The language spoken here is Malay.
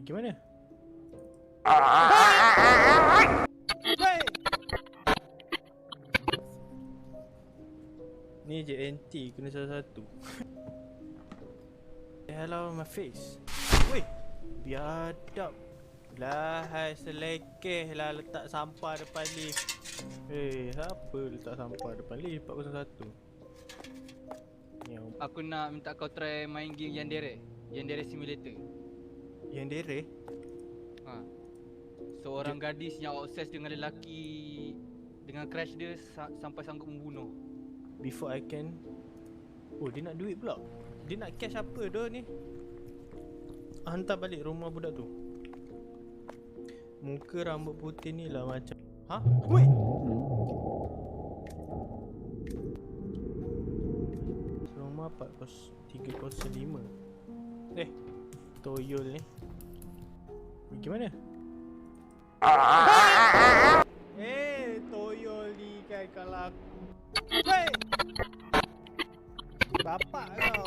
Pergi mana? Ni je anti kena salah satu. Hello my face. Weh, biadab. Lahai selekeh lah letak sampah depan lift. Siapa letak sampah depan lift 401? Aku nak minta kau try main game Yandere Simulator. Yandere? Seorang gadis yang obses dengan lelaki dengan crush dia sampai sanggup membunuh. Before I can. Oh, dia nak duit pula. Dia nak cash apa dah ni? Hantar balik rumah budak tu. Muka rambut putih ni lah macam. Ha? Wait! Rumah 305. Toyol ni. Pergi mana? Toyol ni kan kalau aku. Wait! Bapak kau.